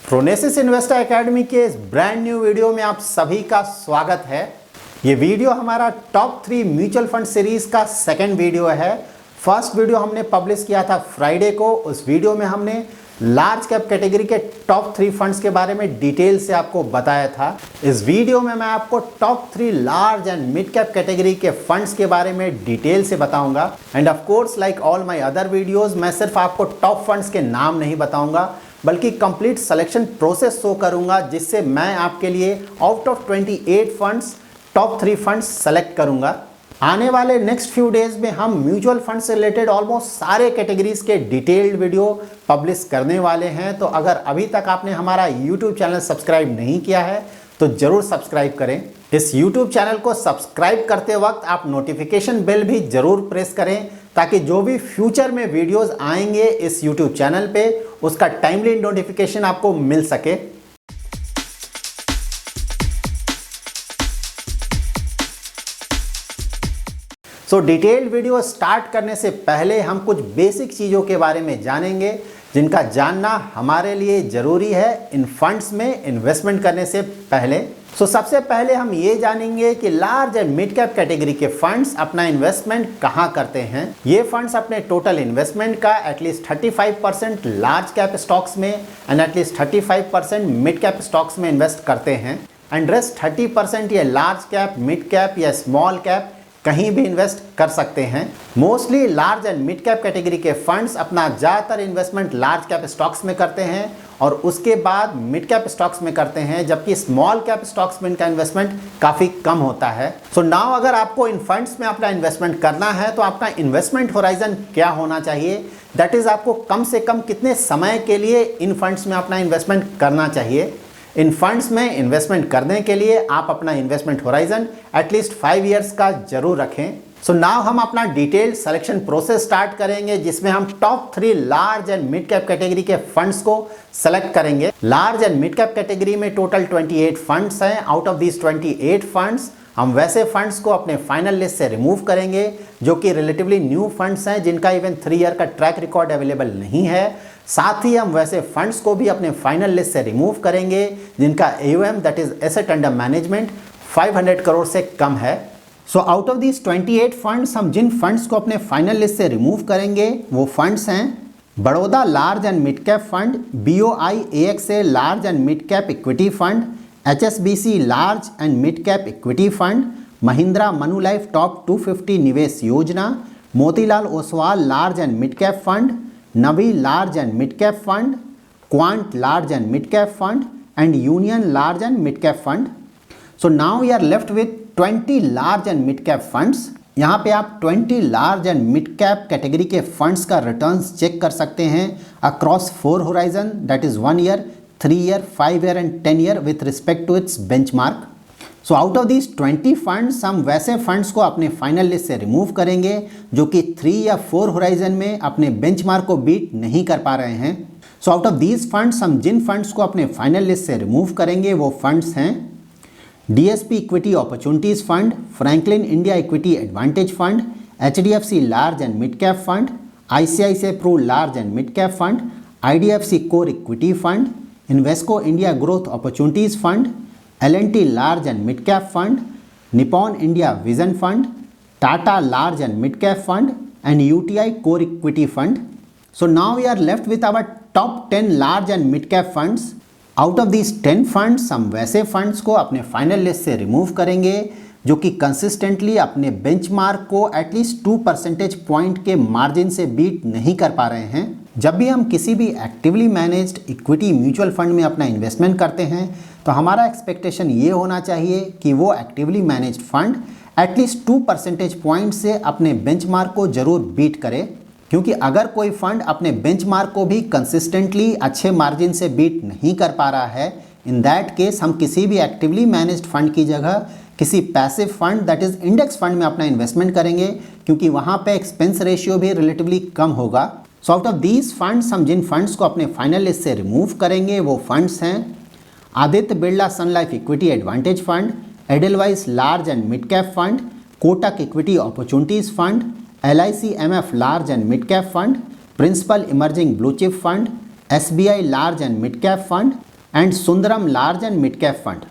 प्रोनेसिस investor academy के इस brand new video में आप सभी का स्वागत है। ये वीडियो हमारा टॉप 3 म्यूचुअल फंड सीरीज का सेकंड वीडियो है। फर्स्ट वीडियो हमने पब्लिश किया था फ्राइडे को। उस वीडियो में हमने लार्ज कैप कैटेगरी के टॉप 3 फंड्स के बारे में डिटेल से आपको बताया था। इस वीडियो में मैं आपको top 3 large and mid cap category के फंड्स के बारे में डिटेल से बताऊंगा। End of course like all my other videos, मैं सिर्फ आपको टॉप फंड्स के नाम नहीं बताऊंगा बल्कि कंप्लीट सिलेक्शन प्रोसेस शो करूंगा, जिससे मैं आपके लिए out of 28 funds top 3 funds select करूंगा। आने वाले नेक्स्ट फ्यू डेज में हम म्यूचुअल फंड से रिलेटेड ऑलमोस्ट सारे कैटेगरीज के डिटेल्ड वीडियो पब्लिश करने वाले हैं। तो अगर अभी तक आपने हमारा यूट्यूब चैनल सब्सक्राइब नहीं किया है तो जरूर सब्सक्राइब करें। इस यूट्यूब चैनल को सब्सक्राइब करते वक्त आप नोटिफिकेशन बेल भी जरूर प्रेस करें, ताकि जो भी फ्यूचर में वीडियोस आएंगे इस यूट्यूब चैनल पे उसका टाइमली नोटिफिकेशन आपको मिल सके। सो डिटेल्ड वीडियो स्टार्ट करने से पहले हम कुछ बेसिक चीज़ों के बारे में जानेंगे जिनका जानना हमारे लिए ज़रूरी है इन फंड्स में इन्वेस्टमेंट करने से पहले। सबसे पहले हम ये जानेंगे कि large and mid cap category के फंड्स अपना इन्वेस्टमेंट कहाँ करते हैं। ये फंड्स अपने टोटल इन्वेस्टमेंट का एटलीस्ट 35% लार्ज कैप स्टॉक्स में and at least 35% mid cap stocks में इन्वेस्ट करते हैं। एंड रेस्ट 30% ये लार्ज कैप, मिड कैप या स्मॉल कैप कहीं भी इन्वेस्ट कर सकते हैं। Mostly large and mid cap category के फंड्स अपना ज़्यादातर इन्वेस्टमेंट लार्ज कैप स्टॉक्स में करते हैं और उसके बाद मिड कैप स्टॉक्स में करते हैं, जबकि स्मॉल कैप स्टॉक्स में इनका इन्वेस्टमेंट काफ़ी कम होता है। नाउ अगर आपको इन फंड्स में अपना इन्वेस्टमेंट करना है तो आपका इन्वेस्टमेंट होराइजन क्या होना चाहिए, दैट इज़ आपको कम से कम कितने समय के लिए इन फंड्स में अपना इन्वेस्टमेंट करना चाहिए। इन फंड्स में इन्वेस्टमेंट करने के लिए आप अपना इन्वेस्टमेंट होराइजन एटलीस्ट 5 इयर्स का जरूर रखें। नाउ हम अपना डिटेल्ड सिलेक्शन प्रोसेस स्टार्ट करेंगे, जिसमें हम top 3 large and mid cap category के फंड्स को सेलेक्ट करेंगे। Large and mid cap category में टोटल 28 फंड्स हैं। आउट ऑफ दिस 28 फंड्स हम वैसे फंड्स को अपने फाइनल लिस्ट से रिमूव करेंगे जो कि रिलेटिवली न्यू फंड्स हैं, जिनका इवन 3 ईयर का ट्रैक रिकॉर्ड अवेलेबल नहीं है। साथ ही हम वैसे फंड्स को भी अपने फाइनल लिस्ट से रिमूव करेंगे जिनका AUM that is asset under management 500 crore से कम है। आउट ऑफ दिस 28 फंड्स हम जिन फंड्स को अपने फाइनल लिस्ट से रिमूव करेंगे वो फंड्स हैं Baroda large and mid cap fund, BOI AXA large and mid cap equity fund, HSBC large and mid cap equity fund, Mahindra Manulife top 250 निवेश योजना, Motilal Oswal large and mid cap fund, Navi large and mid cap fund, quant large and mid cap fund and union large and mid cap fund. Now we are left with 20 large and mid cap funds. यहाँ पे आप 20 large and mid cap category के funds का returns check कर सकते हैं across 4 horizon, that is 1 year, 3 year, 5 year and 10 year with respect to its benchmark. Out of these 20 funds हम वैसे फंड्स को अपने फाइनल लिस्ट से रिमूव करेंगे जो कि 3 या 4 होराइजन में अपने बेंचमार्क को बीट नहीं कर पा रहे हैं। आउट ऑफ दीज फंड्स हम जिन फंड्स को अपने फाइनल लिस्ट से रिमूव करेंगे वो फंड्स हैं DSP equity opportunities fund, Franklin India equity advantage fund, HDFC large and mid cap fund, ICICI Pru large and mid cap fund, IDFC core equity fund, Invesco India growth opportunities fund, L&T large and mid cap fund, Nippon India vision fund, Tata large and mid cap fund and UTI core equity fund. Now we are left with our top 10 large and mid cap funds. Out of these 10 funds हम वैसे funds को अपने final list से remove करेंगे जो कि consistently अपने benchmark को एटलीस्ट 2 परसेंटेज पॉइंट के मार्जिन से बीट नहीं कर पा रहे हैं। जब भी हम किसी भी actively managed equity mutual fund में अपना इन्वेस्टमेंट करते हैं तो हमारा एक्सपेक्टेशन ये होना चाहिए कि वो actively managed fund at least 2 percentage point से अपने बेंचमार्क को जरूर बीट करे, क्योंकि अगर कोई फंड अपने बेंचमार्क को भी कंसिस्टेंटली अच्छे मार्जिन से बीट नहीं कर पा रहा है, इन दैट केस हम किसी भी एक्टिवली मैनेज्ड फंड की जगह किसी passive fund that is index fund में अपना इन्वेस्टमेंट करेंगे, क्योंकि वहाँ पे एक्सपेंस रेशियो भी रिलेटिवली कम होगा। आउट ऑफ दीज फंड्स हम जिन फंड्स को अपने फाइनल लिस्ट से रिमूव करेंगे वो फंड्स हैं Aditya Birla Sun Life equity advantage fund, Edelweiss large and mid cap fund, Kotak equity opportunities fund, LIC MF large and mid cap fund, Principal emerging blue chip fund, SBI large and mid cap fund, and Sundaram large and mid cap fund.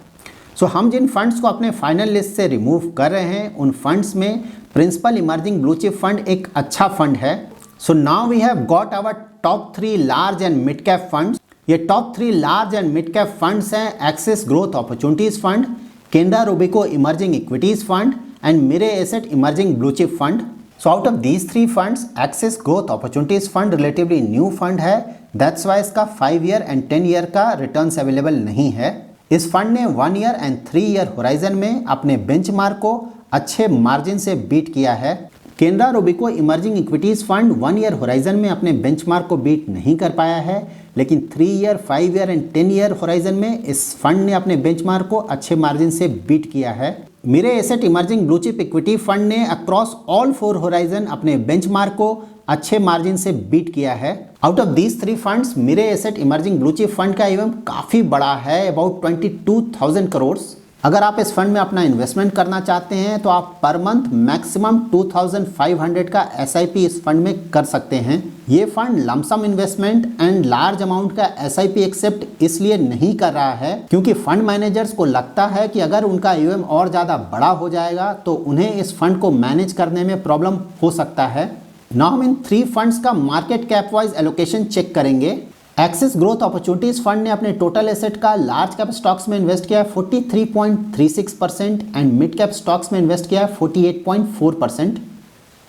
So हम जिन funds को अपने final list से remove कर रहे हैं उन funds में Principal emerging blue chip fund एक अच्छा फंड है। So now we have got our top 3 large and mid cap funds. ये top 3 large and mid cap funds हैं Axis growth opportunities fund, Canara Robeco emerging equities fund and Mirae asset emerging blue chip fund. So out of these 3 funds Axis growth opportunities fund relatively new fund है, that's why इसका 5 year and 10 year का returns available नहीं है। इस fund ने 1 year and 3 year horizon में अपने benchmark को अच्छे मार्जिन से बीट किया है। Canara Robeco emerging equities fund 1 year horizon में अपने बेंचमार्क को बीट नहीं कर पाया है, लेकिन 3 year, 5 year and 10 year horizon में इस फंड ने अपने बेंचमार्क को अच्छे मार्जिन से बीट किया है। Mire asset emerging blue chip equity fund ने अक्रॉस ऑल 4 होराइजन अपने बेंचमार्क को अच्छे मार्जिन से बीट किया है। Out of these 3 funds Mire asset emerging blue chip fund का ईवीएम काफ़ी बड़ा है, अबाउट 22,000 करोड़। अगर आप इस फंड में अपना इन्वेस्टमेंट करना चाहते हैं तो आप पर मंथ मैक्सिमम 2,500 का एसआईपी इस फंड में कर सकते हैं। ये fund lump sum investment and large amount का एसआईपी एक्सेप्ट इसलिए नहीं कर रहा है क्योंकि फंड मैनेजर्स को लगता है कि अगर उनका ईवीएम और ज़्यादा बड़ा हो जाएगा तो उन्हें इस फंड को मैनेज करने में प्रॉब्लम हो सकता है। नाउ हम इन 3 फंड्स का market cap wise allocation check करेंगे। एक्सिस ग्रोथ अपॉर्चुनिटीज फंड ने अपने टोटल एसेट का लार्ज कैप स्टॉक्स में इन्वेस्ट किया है 43.36% एंड मिड कैप स्टॉक्स में इन्वेस्ट किया है 48.4%।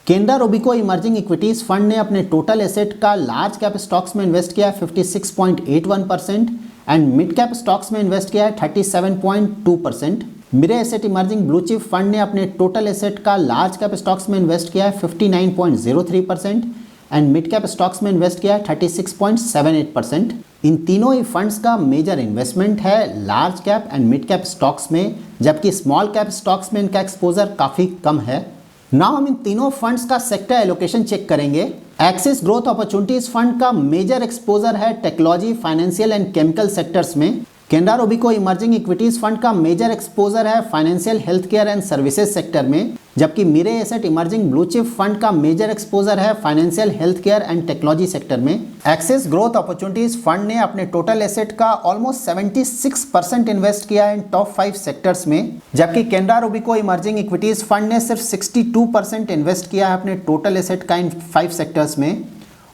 Canara Robeco emerging equities fund ने अपने टोटल एसेट का लार्ज कैप स्टॉक्स में इन्वेस्ट किया है 56.81% एंड मिड कैप स्टॉक्स में इन्वेस्ट किया है 37.2%। Mirae asset emerging blue chip fund ने अपने टोटल एसेट का लार्ज कैप स्टॉक्स में इन्वेस्ट किया है 59.03% एंड मिड कैप स्टॉक्स में इन्वेस्ट किया है 36.78%। इन तीनों ही फंड्स का मेजर इन्वेस्टमेंट है large cap and mid cap stocks में, जबकि स्मॉल कैप स्टॉक्स में इनका एक्सपोजर काफ़ी कम है। नाउ हम इन तीनों फंड्स का सेक्टर एलोकेशन चेक करेंगे। एक्सिस ग्रोथ अपॉर्चुनिटीज फंड का मेजर एक्सपोजर है technology, financial and chemical sectors में। Canara Robeco emerging equities fund का मेजर एक्सपोजर है financial, health care and services sector में, जबकि Mirae asset emerging blue chip fund का major exposure है financial, health care and technology sector में। Axis growth opportunities fund ने अपने टोटल एसेट का ऑलमोस्ट 76% इन्वेस्ट किया है इन टॉप 5 सेक्टर्स में, जबकि Canara Robeco emerging equities fund ने सिर्फ 62% इन्वेस्ट किया है अपने टोटल एसेट का इन 5 सेक्टर्स में,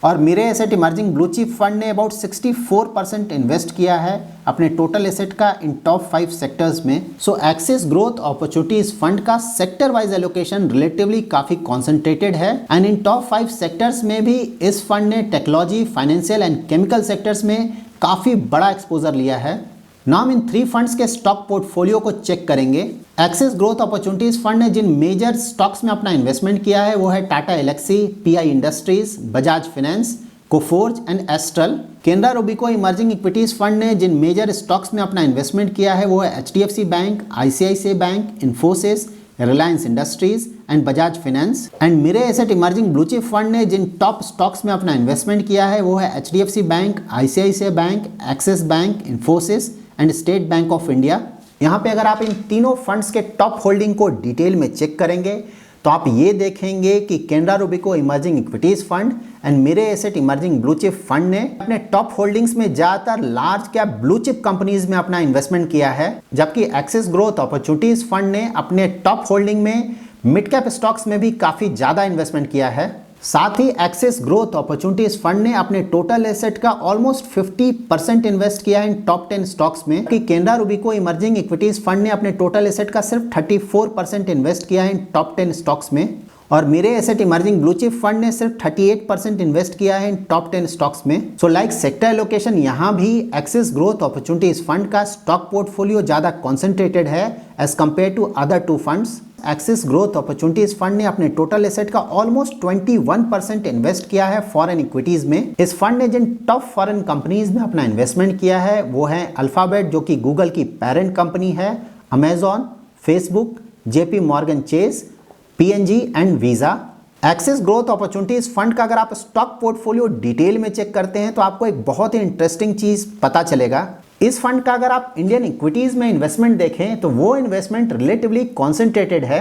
और Mire asset emerging blue chip fund ने अबाउट 64% इन्वेस्ट किया है अपने टोटल एसेट का इन टॉप 5 सेक्टर्स में। सो एक्सिस ग्रोथ अपॉर्चुनिटीज फंड का सेक्टर वाइज एलोकेशन रिलेटिवली काफ़ी कॉन्सेंट्रेटेड है एंड इन टॉप 5 सेक्टर्स में भी इस फंड ने technology, financial and chemical sectors में काफ़ी बड़ा एक्सपोजर लिया है। नाउ हम इन 3 फंड्स के स्टॉक पोर्टफोलियो को चेक करेंगे। एक्सिस ग्रोथ अपॉर्चुनिटीज फंड ने जिन मेजर स्टॉक्स में अपना इन्वेस्टमेंट किया है वो है Tata Elxsi, PI industries, Bajaj finance, Coforge and Astral. Canara Robeco emerging equities fund ने जिन मेजर स्टॉक्स में अपना इन्वेस्टमेंट किया है वो है HDFC bank, ICICI bank, Infosys, Reliance industries and Bajaj finance. And Mirae asset emerging blue chip fund ने जिन टॉप स्टॉक्स में अपना इन्वेस्टमेंट किया है वो है HDFC bank, ICICI bank, axis bank, Infosys and state bank of India. यहाँ पे अगर आप इन तीनों फंड्स के टॉप होल्डिंग को डिटेल में चेक करेंगे तो आप ये देखेंगे कि Canara Robeco emerging equities fund and Mirae asset emerging blue chip fund ने अपने टॉप होल्डिंग्स में ज़्यादातर large cap blue chip companies में अपना इन्वेस्टमेंट किया है, जबकि एक्सिस ग्रोथ अपॉर्चुनिटीज फंड ने अपने टॉप होल्डिंग में मिड कैप स्टॉक्स में भी काफ़ी ज़्यादा इन्वेस्टमेंट किया है। साथ ही एक्सिस ग्रोथ अपॉर्चुनिटीज फंड ने अपने टोटल एसेट का ऑलमोस्ट 50% इन्वेस्ट किया है इन टॉप 10 स्टॉक्स में, कि Canara Robeco emerging equities fund ने अपने टोटल एसेट का सिर्फ 34% इन्वेस्ट किया है इन टॉप 10 स्टॉक्स में, और Mire asset emerging blue chip fund ने सिर्फ 38% इन्वेस्ट किया है इन टॉप 10 स्टॉक्स में। सो लाइक सेक्टर एलोकेशन यहाँ भी एक्सिस ग्रोथ अपॉर्चुनिटीज फंड का स्टॉक पोर्टफोलियो ज़्यादा कॉन्सेंट्रेटेड है as compare to other 2 funds. Axis growth opportunities fund ने अपने टोटल एसेट का ऑलमोस्ट 21% इन्वेस्ट किया है फॉरेन इक्विटीज में। इस फंड ने जिन टॉप फॉरेन कंपनीज में अपना इन्वेस्टमेंट किया है वो है अल्फाबेट, जो कि गूगल की पेरेंट कंपनी है, Amazon, Facebook, JP Morgan Chase, PNG and visa. Axis growth opportunities fund का अगर आप स्टॉक पोर्टफोलियो डिटेल में चेक करते हैं तो आपको एक बहुत ही इंटरेस्टिंग चीज पता चलेगा। इस फंड का अगर आप इंडियन इक्विटीज में इन्वेस्टमेंट देखें तो वो इन्वेस्टमेंट रिलेटिवली कॉन्सेंट्रेटेड है,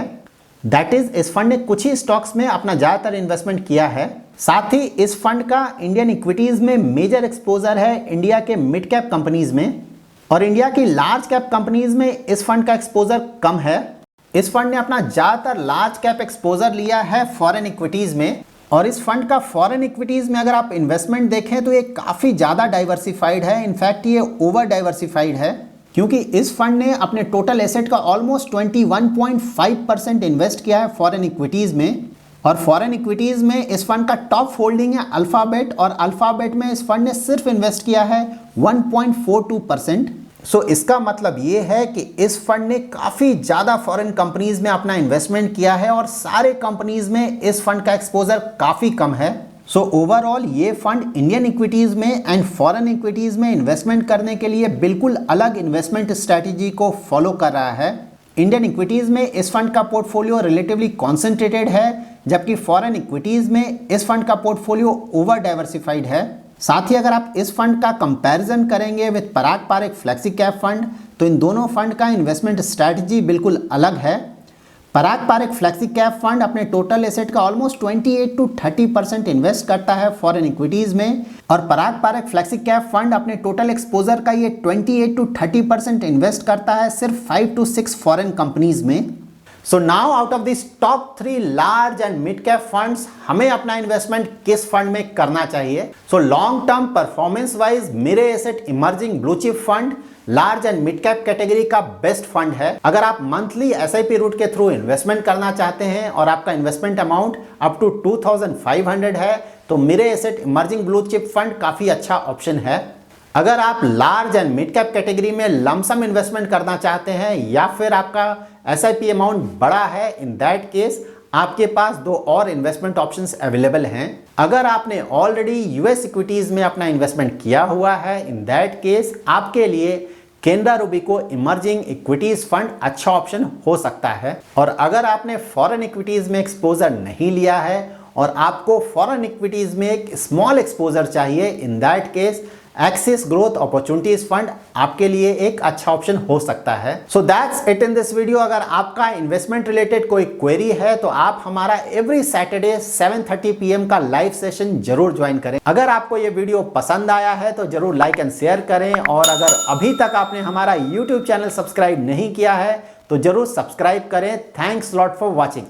दैट इज इस फंड ने कुछ ही स्टॉक्स में अपना ज़्यादातर इन्वेस्टमेंट किया है। साथ ही इस फंड का इंडियन इक्विटीज में मेजर एक्सपोजर है इंडिया के मिड कैप कंपनीज में। और इंडिया की लार्ज कैप कंपनीज में इस फंड का एक्सपोजर कम है। इस फंड ने अपना ज़्यादातर लार्ज कैप एक्सपोजर लिया है फॉरेन इक्विटीज़ में, और इस फंड का फॉरेन इक्विटीज़ में अगर आप इन्वेस्टमेंट देखें तो ये काफ़ी ज़्यादा डाइवर्सिफाइड है। इनफैक्ट ये ओवर डाइवर्सिफाइड है, क्योंकि इस फंड ने अपने टोटल एसेट का ऑलमोस्ट 21.5% इन्वेस्ट किया है फॉरेन इक्विटीज़ में। और फॉरेन इक्विटीज़ में इस फंड का टॉप होल्डिंग है अल्फ़ाबेट, और अल्फ़ाबेट में इस फंड ने सिर्फ इन्वेस्ट किया है 1.42%। सो इसका मतलब ये है कि इस फंड ने काफ़ी ज़्यादा फॉरेन कंपनीज में अपना इन्वेस्टमेंट किया है, और सारे कंपनीज में इस फंड का एक्सपोजर काफ़ी कम है। सो ओवरऑल ये फंड इंडियन इक्विटीज़ में एंड फॉरेन इक्विटीज़ में इन्वेस्टमेंट करने के लिए बिल्कुल अलग इन्वेस्टमेंट स्ट्रैटेजी को फॉलो कर रहा है। इंडियन इक्विटीज़ में इस फंड का पोर्टफोलियो रिलेटिवली कॉन्सेंट्रेटेड है, जबकि फॉरेन इक्विटीज़ में इस फंड का पोर्टफोलियो ओवर डाइवर्सिफाइड है। साथ ही अगर आप इस फंड का कंपैरिजन करेंगे with Parag Parekh flexi cap fund, तो इन दोनों फंड का इन्वेस्टमेंट स्ट्रैटेजी बिल्कुल अलग है। पराग पारेख फ्लेक्सी कैप फंड अपने टोटल एसेट का ऑलमोस्ट 28 to 30% इन्वेस्ट करता है फॉरेन इक्विटीज़ में, और पराग पारेख फ्लेक्सी कैप फंड अपने टोटल एक्सपोजर का ये 28 to 30% इन्वेस्ट करता है सिर्फ 5 to 6 फॉरेन कंपनीज में। So now out of this top 3 large and mid cap funds हमें अपना इन्वेस्टमेंट किस फंड में करना चाहिए? So long term performance wise Mirae asset emerging blue chip fund large and mid cap category का best fund है। अगर आप मंथली SIP रूट के थ्रू इन्वेस्टमेंट करना चाहते हैं और आपका इन्वेस्टमेंट अमाउंट अप टू 2500 है, तो मेरे asset emerging blue chip fund काफ़ी अच्छा ऑप्शन है। अगर आप large and mid cap category में लमसम इन्वेस्टमेंट करना चाहते हैं, या फिर आपका SIP अमाउंट बड़ा है, इन दैट केस आपके पास 2 और इन्वेस्टमेंट ऑप्शंस अवेलेबल हैं। अगर आपने ऑलरेडी US इक्विटीज में अपना इन्वेस्टमेंट किया हुआ है, इन दैट केस आपके लिए केनरा रूबिको इमर्जिंग इक्विटीज फंड अच्छा ऑप्शन हो सकता है। और अगर आपने फॉरेन इक्विटीज में एक्सपोजर नहीं लिया है और आपको फॉरेन इक्विटीज में एक स्मॉल एक्सपोजर चाहिए, in that case axis growth opportunities fund आपके लिए एक अच्छा ऑप्शन हो सकता है। So that's it in this video. अगर आपका इन्वेस्टमेंट रिलेटेड कोई क्वेरी है तो आप हमारा एवरी सैटरडे 7:30 PM का लाइव सेशन जरूर ज्वाइन करें। अगर आपको ये वीडियो पसंद आया है तो जरूर लाइक एंड शेयर करें, और अगर अभी तक आपने हमारा यूट्यूब चैनल सब्सक्राइब नहीं किया है तो जरूर सब्सक्राइब करें। Thanks lot for watching.